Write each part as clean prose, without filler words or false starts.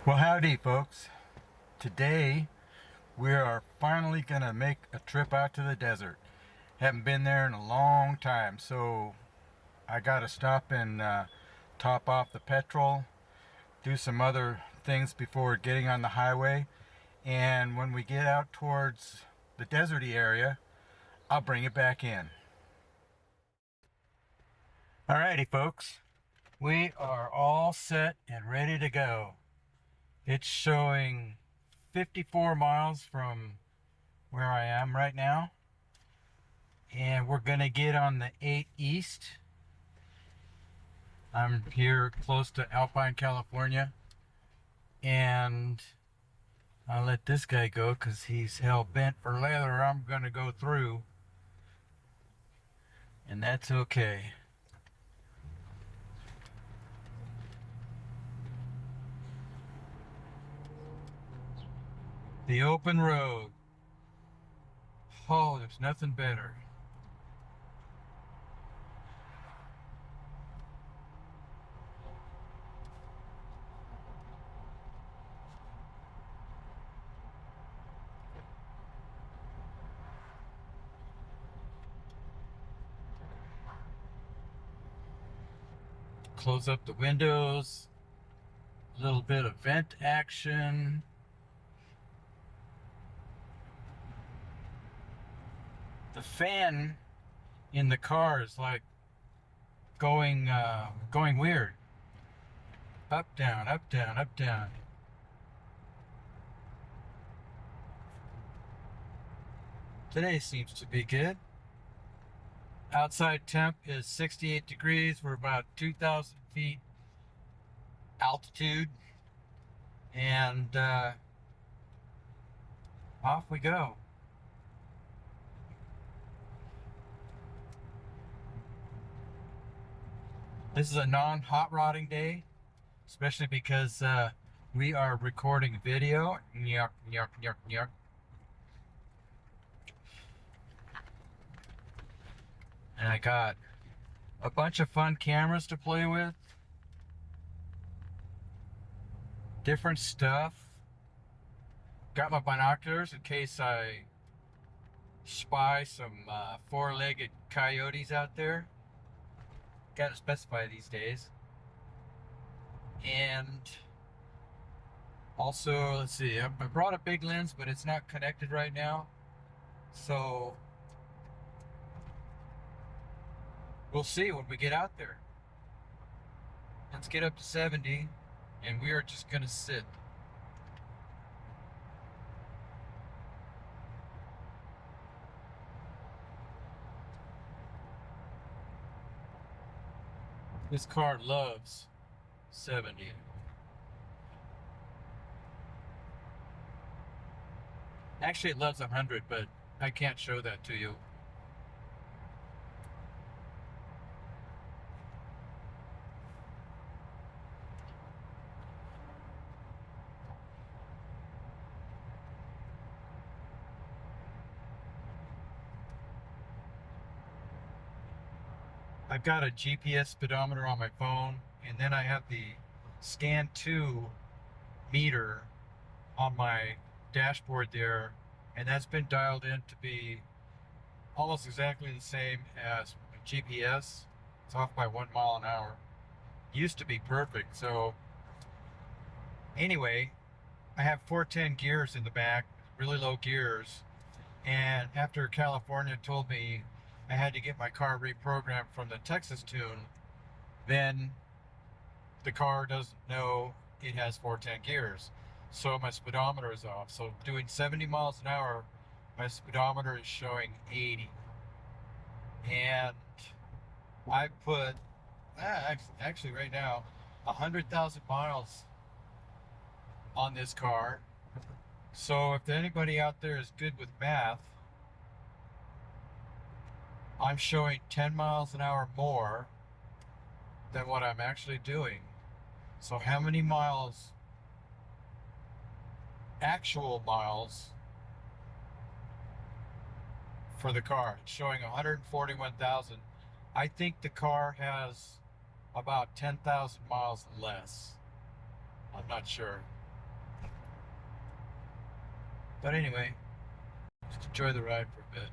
Well, howdy, folks. Today we are finally gonna make a trip out to the desert. Haven't been there in a long time, so I gotta stop and top off the petrol, do some other things before getting on the highway. And when we get out towards the deserty area, I'll bring it back in. Alrighty, folks. We are all set and ready to go. It's showing 54 miles from where I am right now, and we're gonna get on the 8 East. I'm here close to Alpine, California, and I'll let this guy go because he's hell bent for leather. I'm gonna go through, and that's okay. The open road. Oh, there's nothing better. Close up the windows. A little bit of vent action. The fan in the car is like going weird. Up, down, up, down, up, down. Today seems to be good. Outside temp is 68 degrees. We're about 2,000 feet altitude. And off we go. This is a non-hot rodding day, especially because we are recording video. Yuck, yuck, yuck, yuck. And I got a bunch of fun cameras to play with. Different stuff. Got my binoculars in case I spy some four-legged coyotes out there. Got to specify these days. And also, let's see, I brought a big lens, but it's not connected right now. So we'll see when we get out there. Let's get up to 70, and we are just gonna sit. This car loves 70. Actually, it loves 100, but I can't show that to you. I've got a GPS speedometer on my phone, and then I have the Scan 2 meter on my dashboard there, and that's been dialed in to be almost exactly the same as GPS. It's off by 1 mile an hour. Used to be perfect. So anyway, I have 410 gears in the back, really low gears. And after California told me I had to get my car reprogrammed from the Texas tune, then the car doesn't know it has 410 gears. So my speedometer is off. So doing 70 miles an hour, my speedometer is showing 80. And I put, actually right now, 100,000 miles on this car. So if anybody out there is good with math, I'm showing 10 miles an hour more than what I'm actually doing. So how many miles, actual miles, for the car? It's showing 141,000. I think the car has about 10,000 miles less. I'm not sure. But anyway, just enjoy the ride for a bit.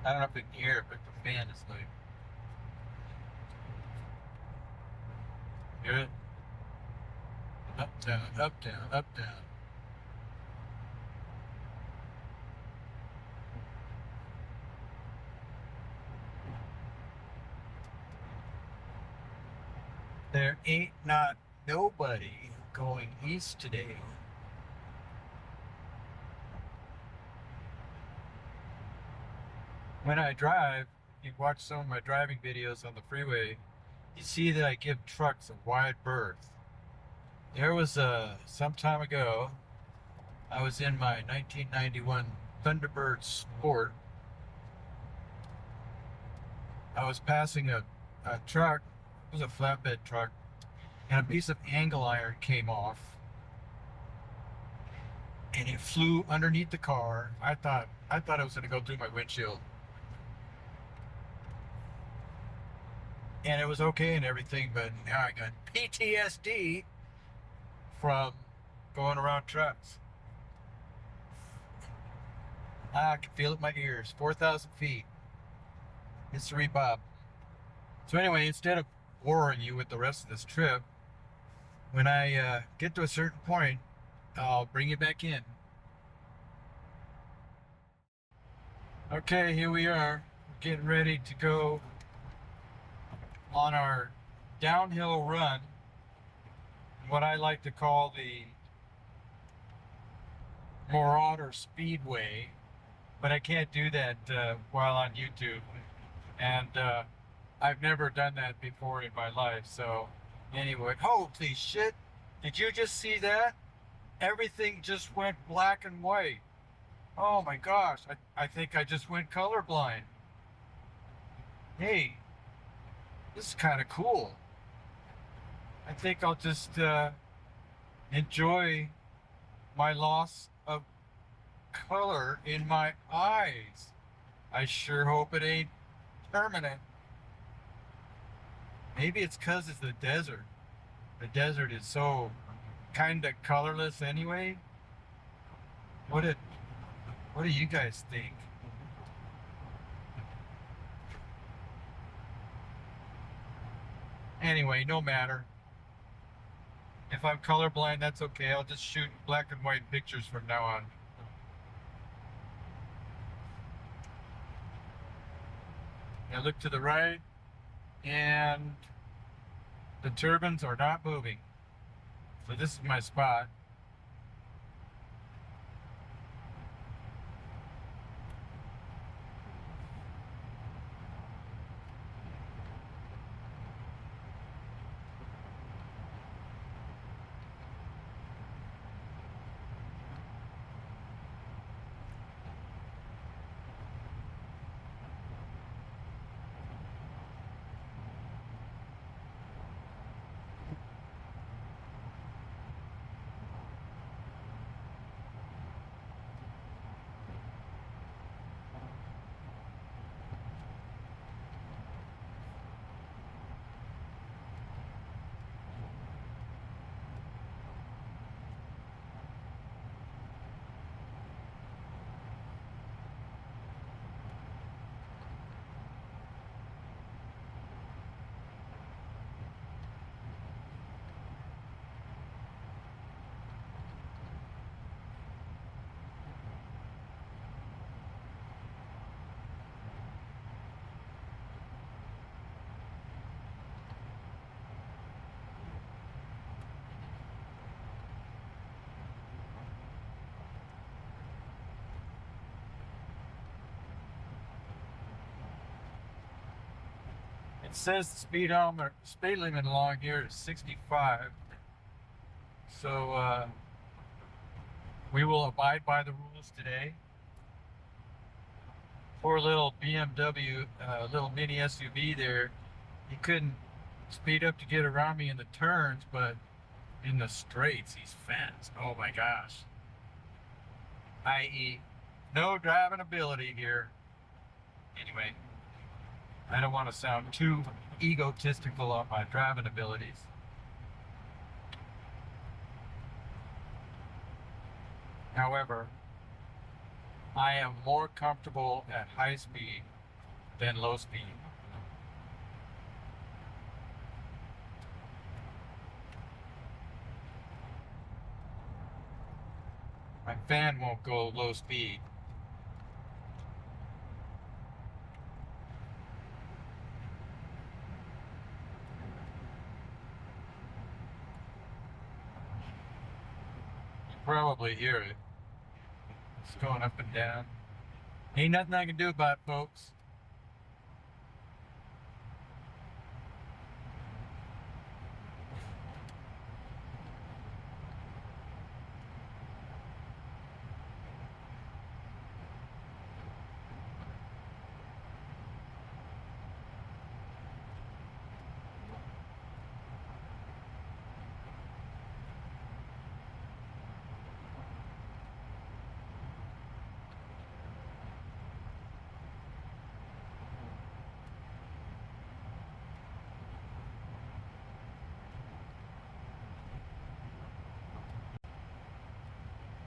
I don't know if you can hear it, but the fan is like, hear it? Up, down, up, down, up, down. There ain't not nobody going east today. When I drive, you watch some of my driving videos on the freeway, you see that I give trucks a wide berth. There was some time ago, I was in my 1991 Thunderbird Sport. I was passing a truck, it was a flatbed truck, and a piece of angle iron came off and it flew underneath the car. I thought it was going to go through my windshield. And it was okay and everything, but now I got PTSD from going around trucks. I can feel it in my ears. 4,000 feet. History Bob. So anyway, instead of boring you with the rest of this trip, when I get to a certain point, I'll bring you back in. Okay, here we are. We're getting ready to go on our downhill run, what I like to call the Marauder Speedway, but I can't do that while on YouTube. And I've never done that before in my life. So anyway, holy shit, did you just see that? Everything just went black and white. Oh my gosh, I think I just went colorblind. Hey, this is kind of cool. I think I'll just enjoy my loss of color in my eyes. I sure hope it ain't permanent. Maybe it's because it's the desert. The desert is so kind of colorless anyway. What do you guys think? Anyway, no matter. If I'm colorblind, that's okay. I'll just shoot black and white pictures from now on. Now look to the right, and the turbines are not moving. So this is my spot. It says the speed limit along here is 65. So we will abide by the rules today. Poor little BMW, little mini SUV there. He couldn't speed up to get around me in the turns, but in the straights, he's fast. Oh my gosh. I.e., no driving ability here. Anyway, I don't want to sound too egotistical on my driving abilities. However, I am more comfortable at high speed than low speed. My fan won't go low speed. You probably hear it. It's going up and down. Ain't nothing I can do about it, folks.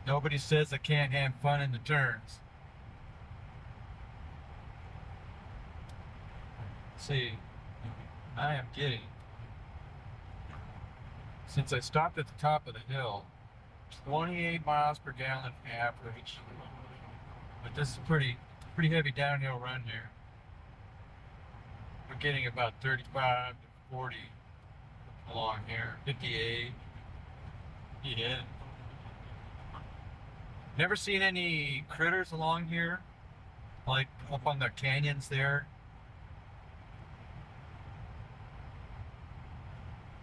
Nobody says I can't have fun in the turns. See, I am getting, since I stopped at the top of the hill, 28 miles per gallon average. But this is pretty heavy downhill run here. We're getting about 35 to 40 along here, 58. Yeah. Never seen any critters along here, like up on the canyons there.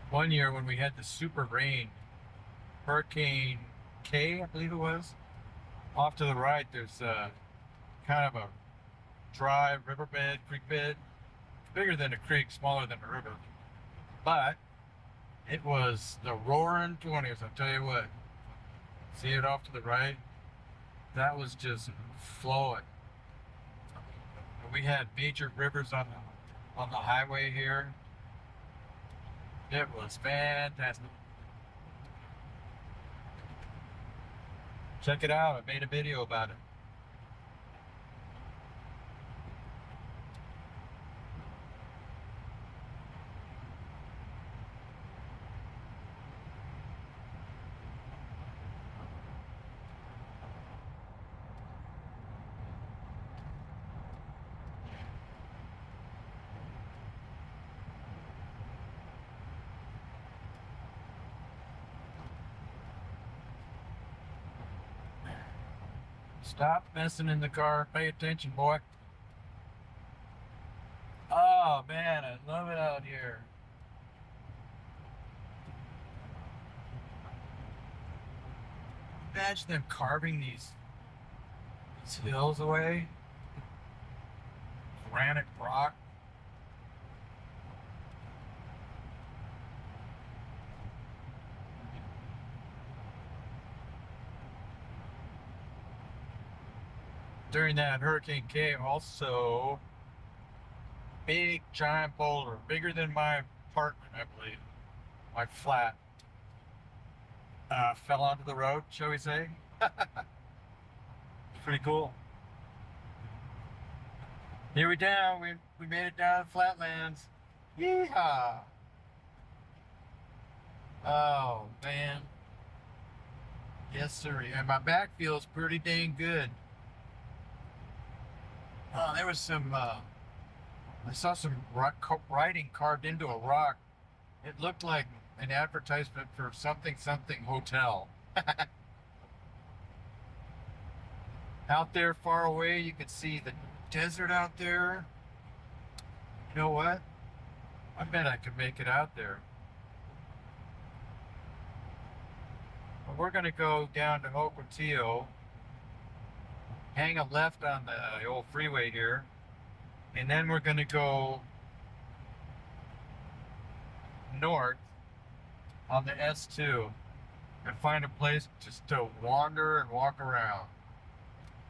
One year when we had the super rain, Hurricane K, I believe it was, off to the right, there's kind of a dry riverbed, creek bed. It's bigger than a creek, smaller than a river. But it was the roaring 20s, I'll tell you what. See it off to the right? That was just flowing. We had major rivers on the highway here. It was fantastic. Check it out. I made a video about it. Stop messing in the car. Pay attention, boy. Oh, man, I love it out here. Imagine them carving these hills away. Granite rock. During that Hurricane K, also big giant boulder, bigger than my apartment, I believe, my flat, fell onto the road, shall we say? Pretty cool. Here we made it down to the flatlands. Yeehaw! Oh man, yes sir. And my back feels pretty dang good. There was some. I saw some writing carved into a rock. It looked like an advertisement for something hotel. Out there far away, you could see the desert out there. You know what? I bet I could make it out there. But we're gonna go down to Ocotillo, hang a left on the old freeway here, and then we're gonna go north on the S2 and find a place just to wander and walk around.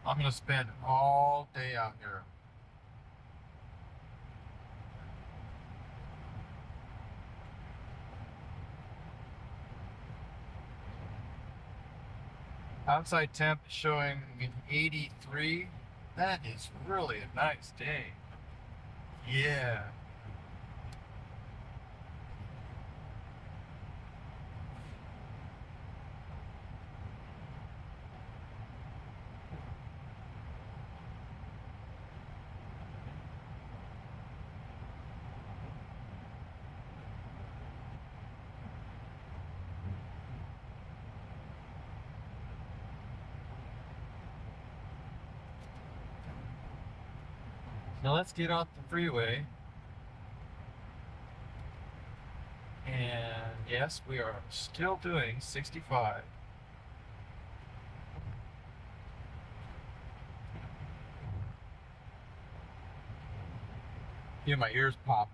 I'm gonna spend all day out here. Outside temp is showing 83. That is really a nice day. Yeah. Now let's get off the freeway. And yes, we are still doing 65. Yeah, my ears pop.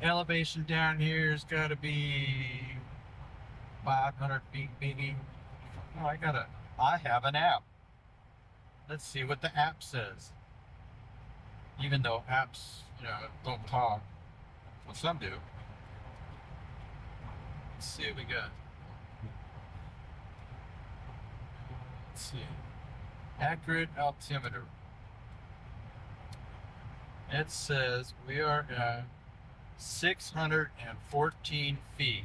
Elevation down here's got to be 500 feet, maybe. Oh, I have an app. Let's see what the app says. Even though apps, don't talk. Well, some do. Let's see what we got. Let's see. Accurate altimeter. It says we are at 614 feet.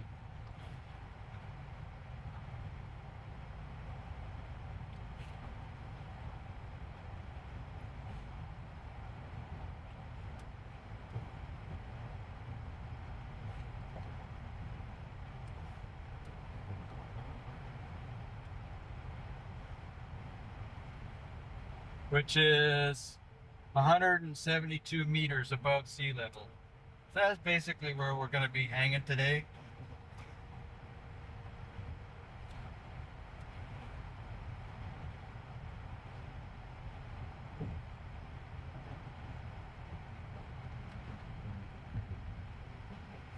Which is 172 meters above sea level. So that's basically where we're going to be hanging today.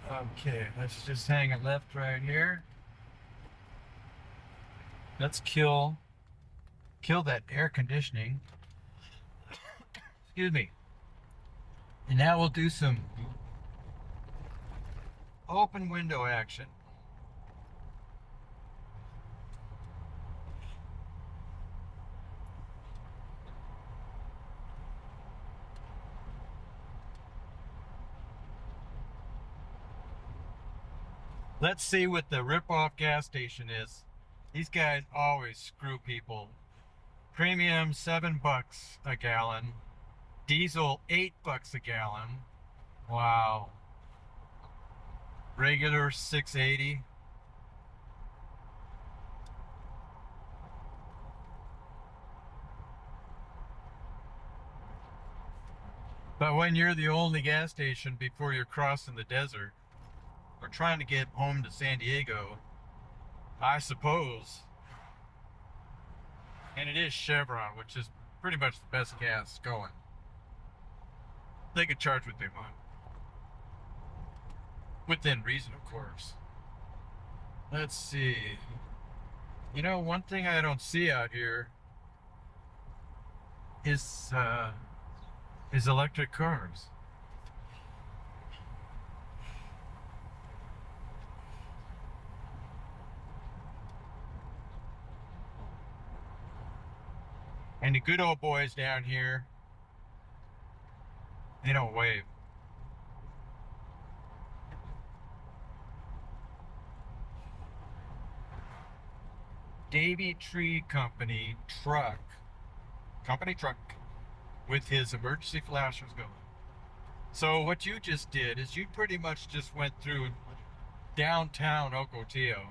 Okay, let's just hang a left right here. Let's kill that air conditioning. Excuse me. And now we'll do some open window action. Let's see what the rip-off gas station is. These guys always screw people. Premium $7 a gallon. Diesel $8 a gallon. Wow. Regular $6.80. But when you're the only gas station before you're crossing the desert, or trying to get home to San Diego, I suppose, and it is Chevron, which is pretty much the best gas going. They could charge what they want. Within reason, of course. Let's see. One thing I don't see out here is electric cars. And the good old boys down here, they don't wave. Davy Tree Company truck with his emergency flashers going. So what you just did is you pretty much just went through downtown Ocotillo,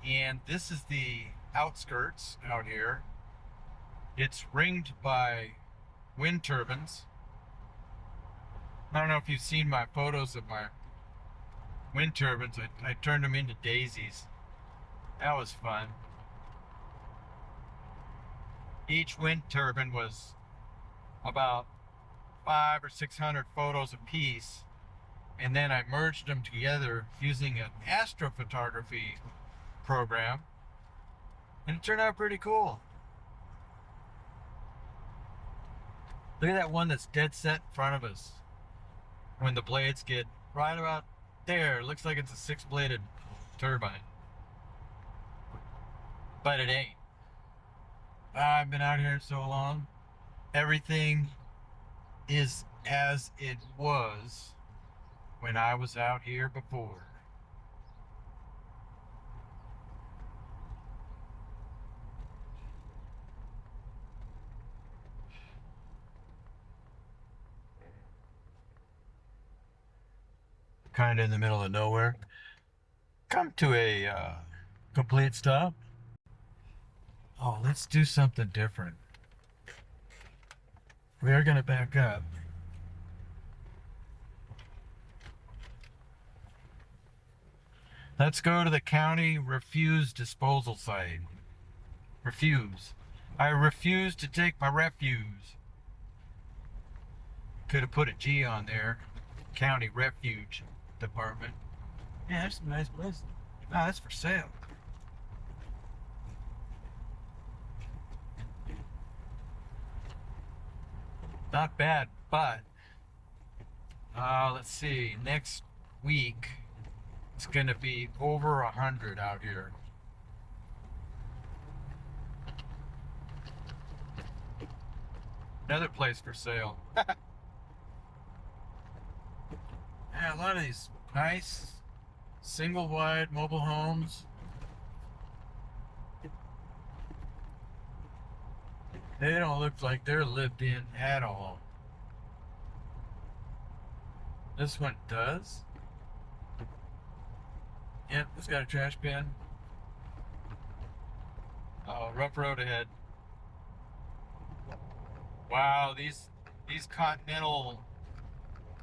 and this is the outskirts out here. It's ringed by wind turbines. I don't know if you've seen my photos of my wind turbines. I turned them into daisies. That was fun. Each wind turbine was about 500 or 600 photos apiece, and then I merged them together using an astrophotography program, and it turned out pretty cool. Look at that one that's dead set in front of us. When the blades get right about there, it looks like it's a 6-bladed turbine. But it ain't. I've been out here so long. Everything is as it was when I was out here before. Kind of in the middle of nowhere. Come to a complete stop. Oh, let's do something different. We are going to back up. Let's go to the county refuse disposal site. Refuse. I refuse to take my refuse. Could have put a G on there. County Refuge Department. Yeah, that's a nice place. Ah, that's for sale. Not bad, but let's see. Next week, it's gonna be over 100 out here. Another place for sale. Yeah, a lot of these nice single wide mobile homes. They don't look like they're lived in at all. This one does. Yep, it's got a trash bin. Oh, rough road ahead. Wow, these Continental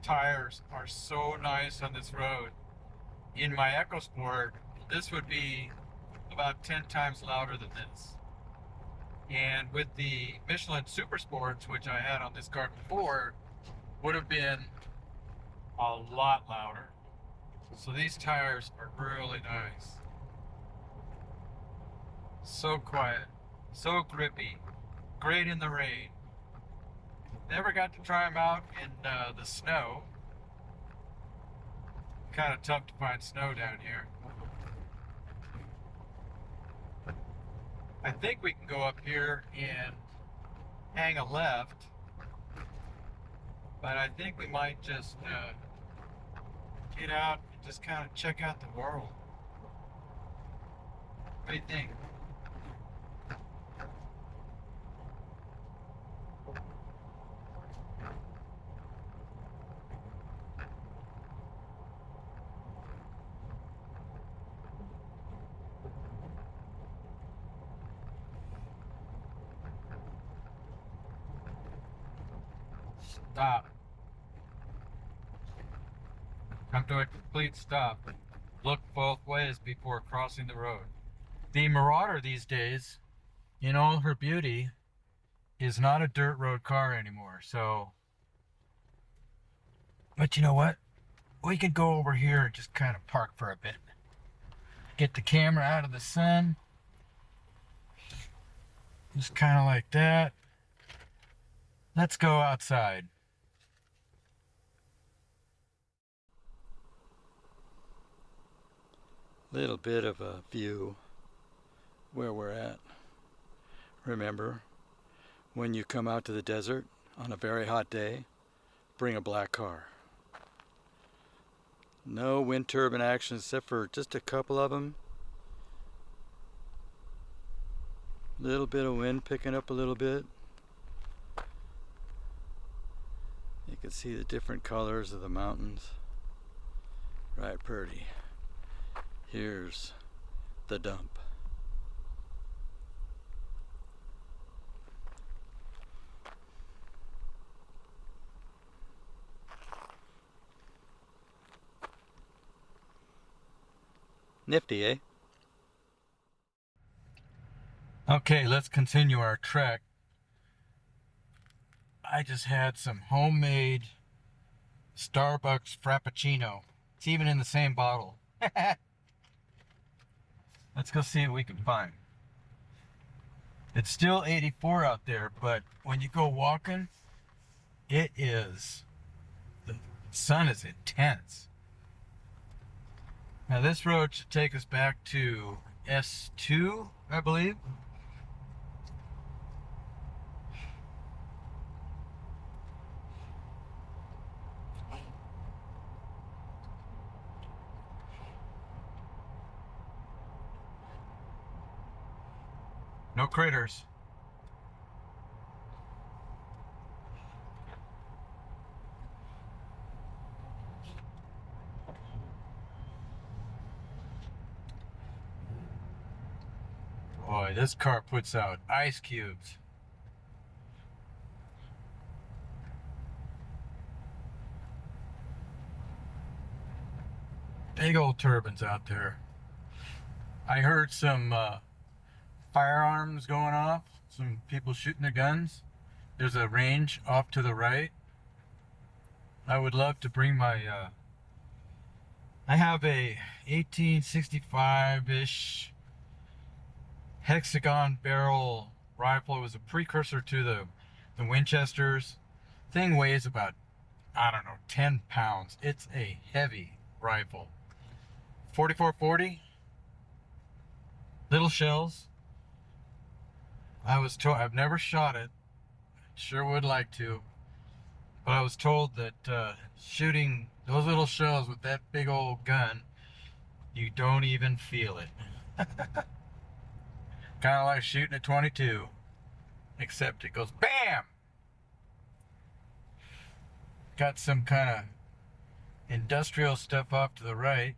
tires are so nice on this road. In my EcoSport, this would be about 10 times louder than this. And with the Michelin Super Sports, which I had on this car before, would have been a lot louder. So these tires are really nice. So quiet, so grippy, great in the rain. Never got to try them out in the snow. Kind of tough to find snow down here. I think we can go up here and hang a left, but I think we might just get out and just kind of check out the world. What do you think? Stop. Come to a complete stop. Look both ways before crossing the road. The Marauder these days, in all her beauty, is not a dirt road car anymore. So, but you know what? We could go over here and just kind of park for a bit. Get the camera out of the sun. Just kind of like that. Let's go outside. Little bit of a view where we're at. Remember, when you come out to the desert on a very hot day, bring a black car. No wind turbine action except for just a couple of them. Little bit of wind picking up a little bit. You can see the different colors of the mountains. Right, pretty. Here's the dump. Nifty, eh? Okay, let's continue our trek. I just had some homemade Starbucks Frappuccino. It's even in the same bottle. Let's go see what we can find. It's still 84 out there, but when you go walking, the sun is intense. Now this road should take us back to S2, I believe. No critters. Boy, this car puts out ice cubes. Big old turbines out there. I heard some firearms going off, some people shooting their guns. There's a range off to the right. I would love to bring my I have a 1865-ish hexagon barrel rifle. It was a precursor to the Winchesters. Thing weighs about, I don't know, 10 pounds. It's a heavy rifle. 4440, little shells. I was told, I've never shot it, sure would like to, but I was told that shooting those little shells with that big old gun, you don't even feel it. Kind of like shooting a 22, except it goes BAM! Got some kind of industrial stuff off to the right.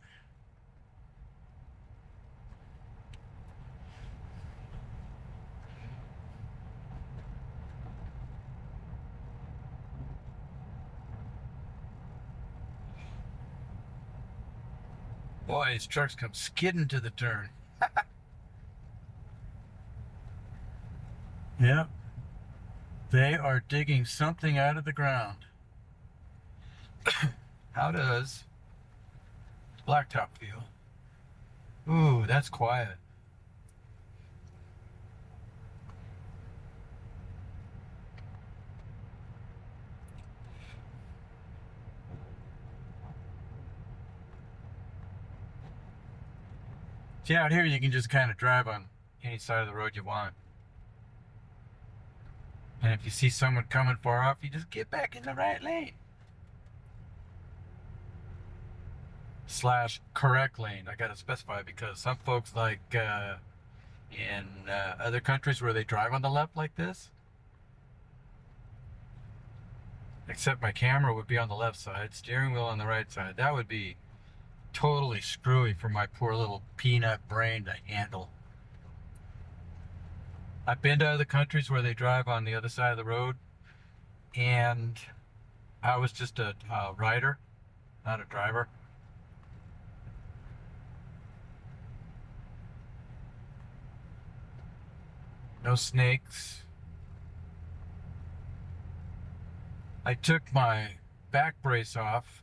Boy, these trucks come skidding to the turn. Yep. They are digging something out of the ground. How does blacktop feel? Ooh, that's quiet. See, out here you can just kind of drive on any side of the road you want. And if you see someone coming far off, you just get back in the right lane. / correct lane. I gotta specify because some folks like in other countries where they drive on the left like this. Except my camera would be on the left side, steering wheel on the right side. That would be totally screwy for my poor little peanut brain to handle. I've been to other countries where they drive on the other side of the road, and I was just a rider, not a driver. No snakes. I took my back brace off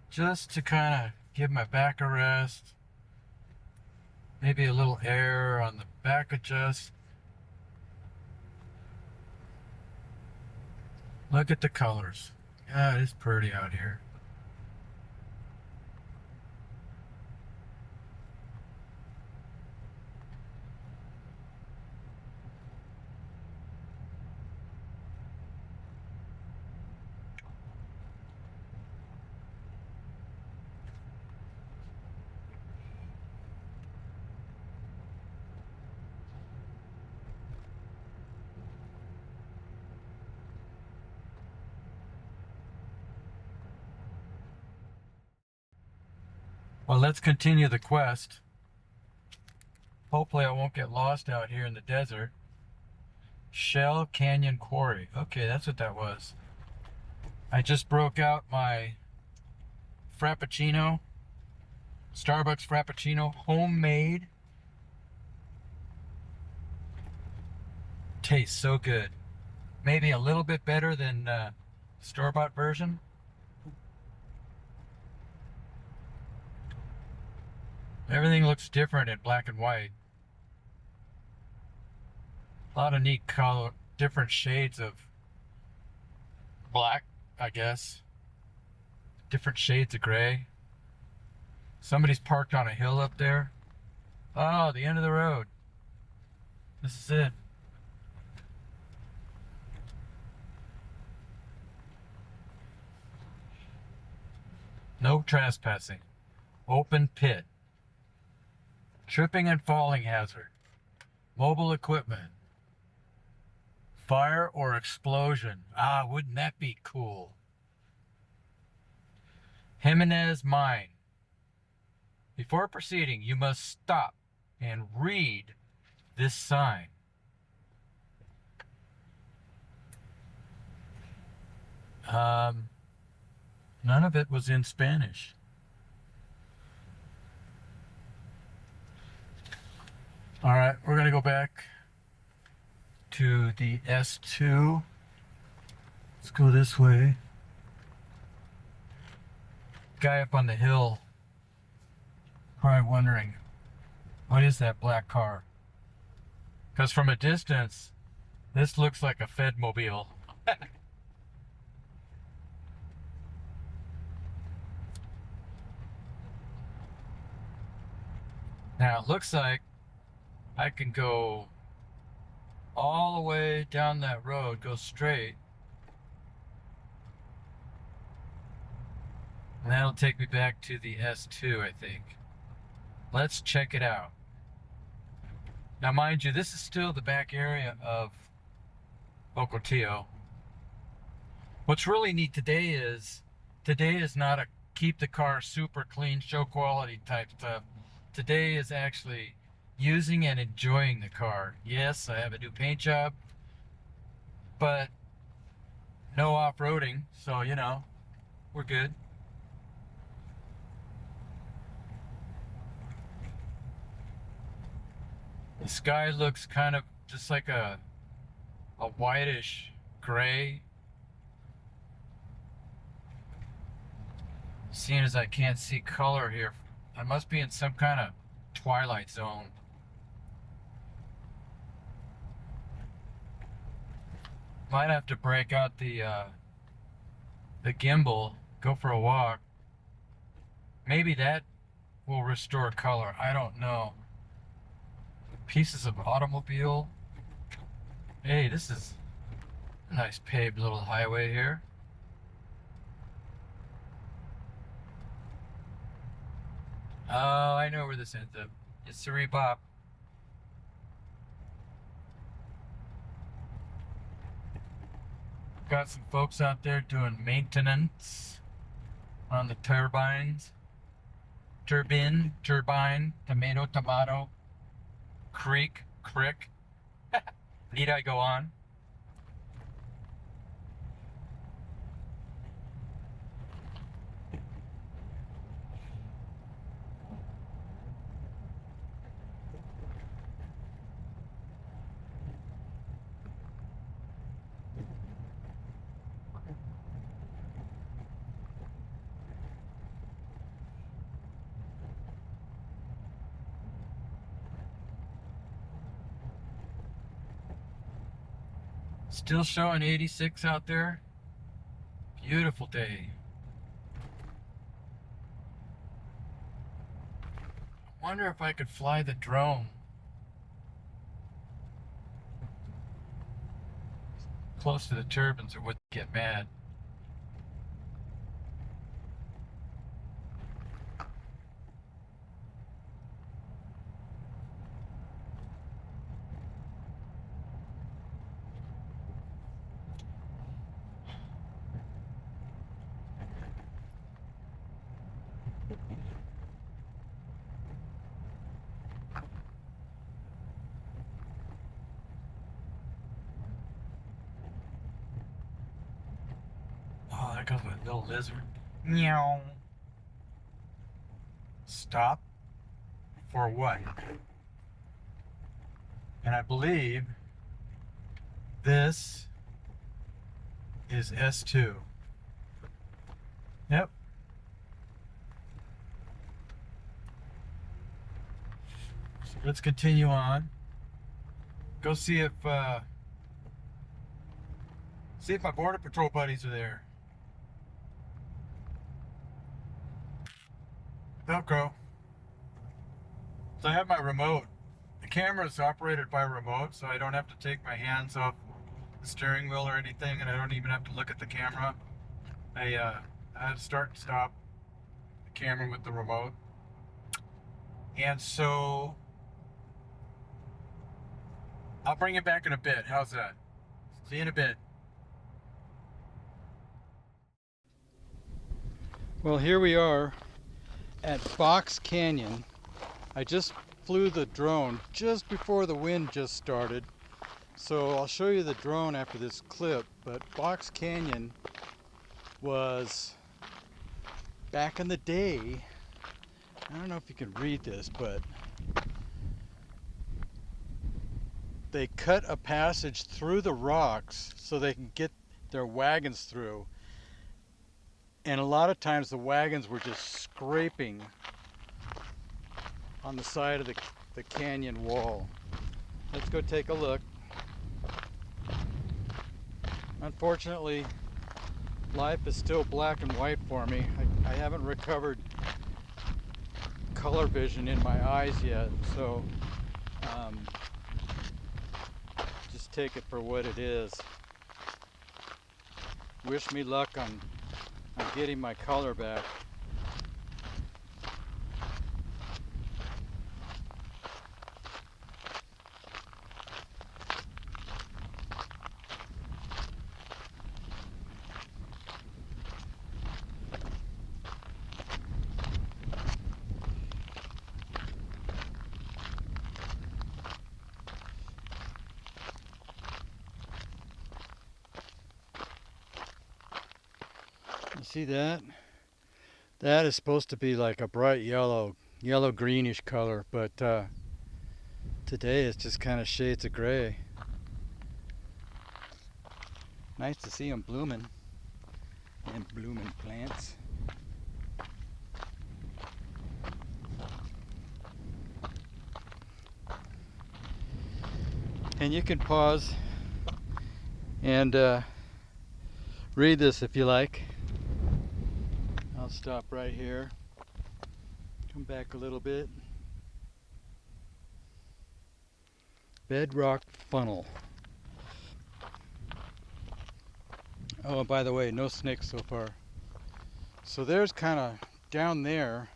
just to kind of give my back a rest. Maybe a little air on the back adjust. Look at the colors. God, it's pretty out here. Well, let's continue the quest. Hopefully I won't get lost out here in the desert. Shell Canyon Quarry. Okay, that's what that was. I just broke out my Frappuccino. Starbucks Frappuccino, homemade. Tastes so good. Maybe a little bit better than store-bought version. Everything looks different in black and white. A lot of neat color, different shades of black, I guess. Different shades of gray. Somebody's parked on a hill up there. Oh, the end of the road. This is it. No trespassing. Open pit. Tripping and falling hazard. Mobile equipment. Fire or explosion. Ah, wouldn't that be cool? Jimenez Mine. Before proceeding, you must stop and read this sign. None of it was in Spanish. All right, we're gonna go back to the S2. Let's go this way. Guy up on the hill, probably wondering, what is that black car? Because from a distance, this looks like a Fedmobile. Now it looks like I can go all the way down that road, go straight, and that'll take me back to the S2, I think. Let's check it out. Now mind you, this is still the back area of Ocotillo. What's really neat today is not a keep the car super clean, show quality type stuff. Today is actually using and enjoying the car. Yes, I have a new paint job, but no off-roading, so you know, we're good. The sky looks kind of just like a whitish gray. Seeing as I can't see color here, I must be in some kind of twilight zone. Might have to break out the gimbal, go for a walk. Maybe that will restore color. I don't know. Pieces of automobile. Hey, this is a nice paved little highway here. Oh, I know where this ends up. It's the Rebop. Got some folks out there doing maintenance on the turbines. Turbine, tomato, crick. Need I go on? Still showing 86 out there. Beautiful day. I wonder if I could fly the drone close to the turbines, or would they get mad? Oh, there goes my little lizard. Meow. Stop for what? And I believe this is S2. Yep. So let's continue on. Go see if my Border Patrol buddies are there. Velcro. So I have my remote. The camera is operated by remote, so I don't have to take my hands off the steering wheel or anything, and I don't even have to look at the camera. I have to start and stop the camera with the remote. And so I'll bring it back in a bit. How's that? See you in a bit. Well, here we are at Box Canyon. I just flew the drone just before the wind just started. So I'll show you the drone after this clip, but Box Canyon was back in the day. I don't know if you can read this, but they cut a passage through the rocks so they can get their wagons through. And a lot of times the wagons were just scraping on the side of the canyon wall. Let's go take a look. Unfortunately, life is still black and white for me. I haven't recovered color vision in my eyes yet, so just take it for what it is. Wish me luck on getting my color back. You see that? That is supposed to be like a bright yellow greenish color, but today it's just kind of shades of gray. Nice to see them blooming and blooming plants. And you can pause and read this if you like. I'll stop right here. Come back a little bit. Bedrock funnel. Oh, and by the way, no snakes so far. So there's kind of down there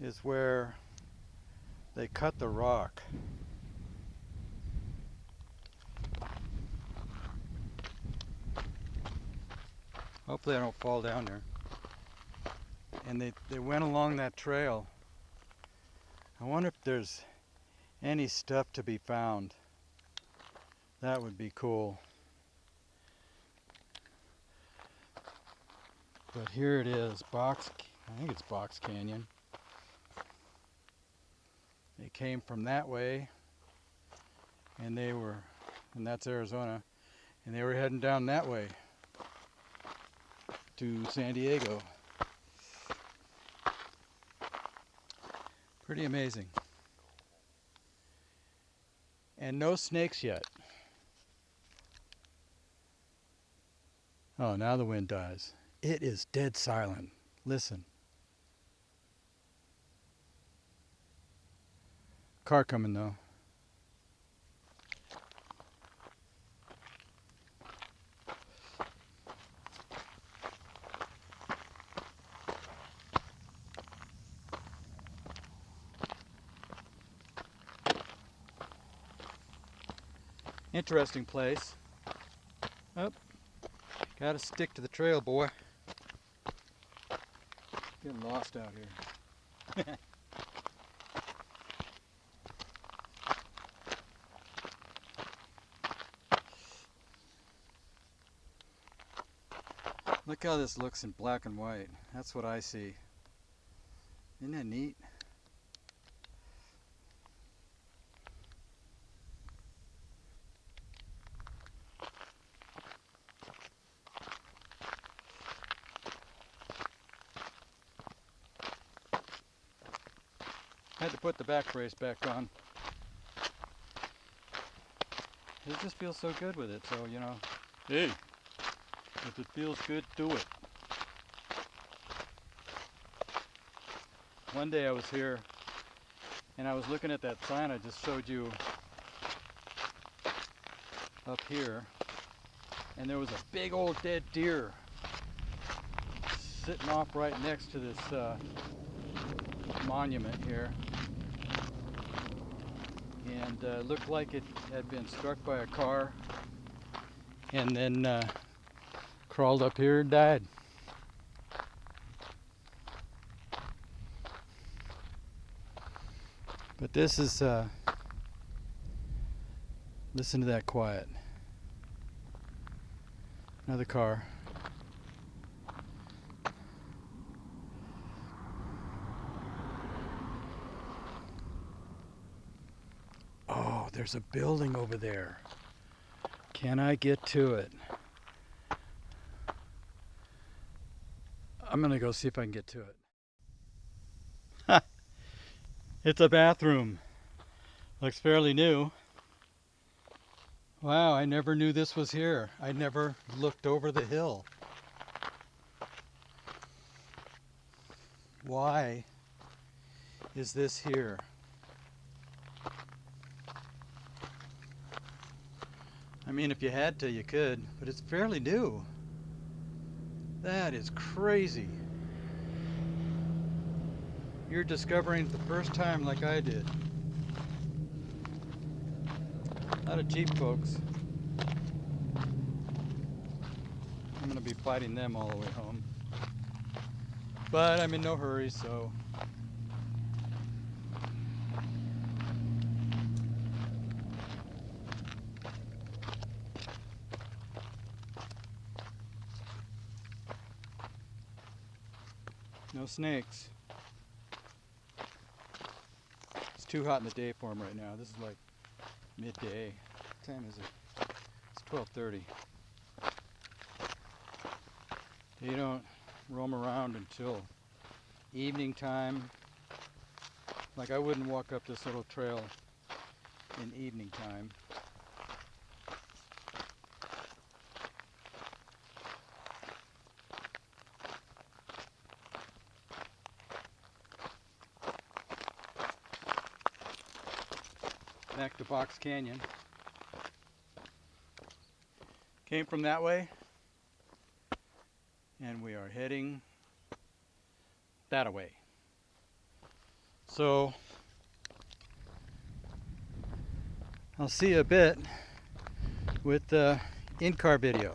is where they cut the rock. Hopefully I don't fall down there. And they went along that trail. I wonder if there's any stuff to be found. That would be cool. But here it is, I think it's Box Canyon. They came from that way, and that's Arizona, and they were heading down that way to San Diego. Pretty amazing. And no snakes yet. Oh, now the wind dies. It is dead silent. Listen. Car coming though. Interesting place. Oh, gotta stick to the trail, boy. Getting lost out here. Look how this looks in black and white. That's what I see. Isn't that neat? I had to put the back brace back on. It just feels so good with it, so you know, hey, if it feels good, do it. One day I was here and I was looking at that sign I just showed you up here, and there was a big old dead deer sitting off right next to this monument here, and looked like it had been struck by a car and then crawled up here and died. But this is, listen to that quiet. Another car. Oh, there's a building over there. Can I get to it? I'm gonna go see if I can get to it. It's a bathroom. Looks fairly new. Wow, I never knew this was here. I never looked over the hill. Why is this here? I mean, if you had to, you could, but it's fairly new. That is crazy. You're discovering it the first time like I did. A lot of Jeep folks. I'm gonna be fighting them all the way home. But I'm in no hurry, so. No snakes. It's too hot in the day for them right now. This is like midday. What time is it? It's 12:30. You don't roam around until evening time. Like I wouldn't walk up this little trail in evening time. Back to Box Canyon. Came from that way, and we are heading that way. So I'll see you a bit with the in-car video.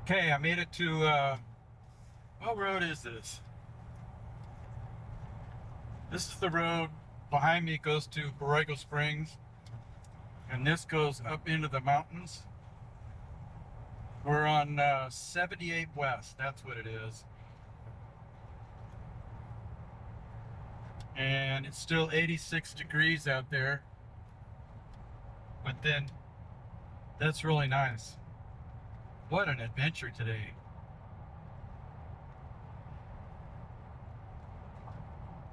Okay, I made it to, what road is this? This is the road behind me, goes to Borrego Springs, and this goes up into the mountains. We're on 78 West, that's what it is. And it's still 86 degrees out there. But then, that's really nice. What an adventure today.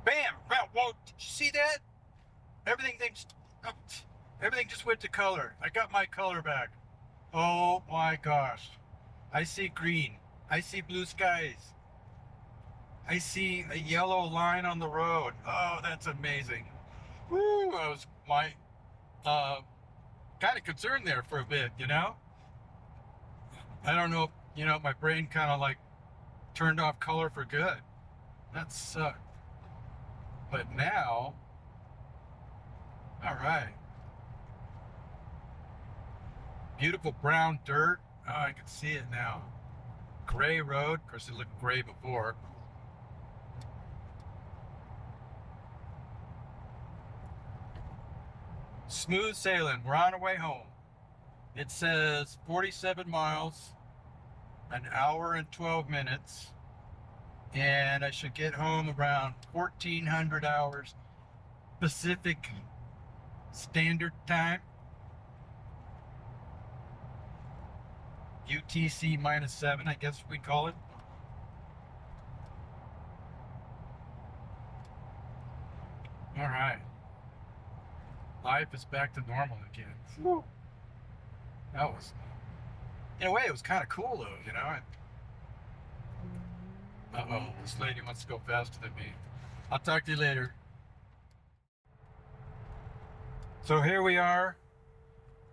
Bam! Whoa, did you see that? Everything just, everything just went to color. I got my color back. Oh my gosh. I see green. I see blue skies. I see a yellow line on the road. Oh, that's amazing. Woo! I was uh, kind of concerned there for a bit, you know? I don't know if, my brain kind of like turned off color for good. That sucked. But now, all right. Beautiful brown dirt. Oh, I can see it now. Gray road. Of course, it looked gray before. Smooth sailing. We're on our way home. It says 47 miles, an hour and 12 minutes, and I should get home around 1400 hours Pacific Standard Time. UTC -7, I guess we call it. All right. Life is back to normal again. Woo. That was, in a way, it was kind of cool though, Uh-oh, this lady wants to go faster than me. I'll talk to you later. So here we are,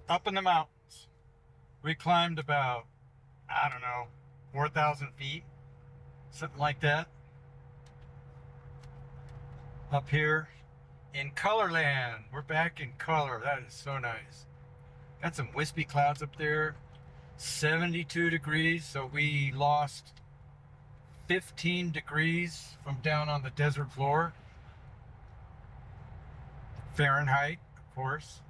up in the mountains. We climbed about, I don't know, 4,000 feet, something like that. Up here in Colorland. We're back in color. That is so nice. Got some wispy clouds up there. 72 degrees, so we lost 15 degrees from down on the desert floor. Fahrenheit, of course.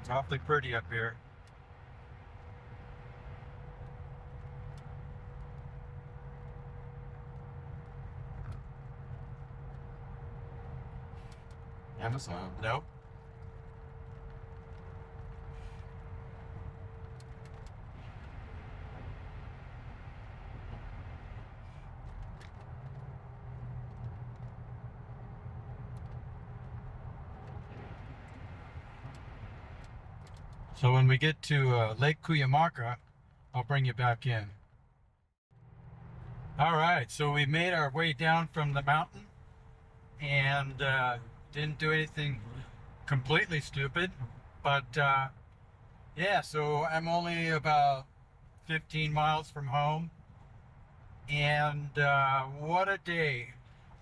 It's awfully pretty up here. Amazon? Nope. So when we get to Lake Cuyamaca, I'll bring you back in. All right, so we made our way down from the mountain and didn't do anything completely stupid, but yeah, so I'm only about 15 miles from home, and what a day.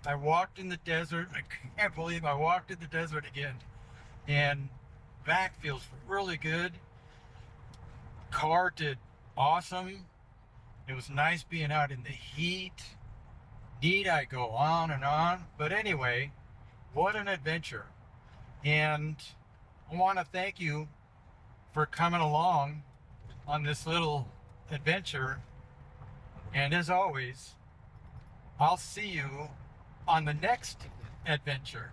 I walked in the desert. I can't believe I walked in the desert again, and back feels really good. Car did awesome. It was nice being out in the heat. Need I go on and on? But anyway, what an adventure. And I want to thank you for coming along on this little adventure. And as always, I'll see you on the next adventure.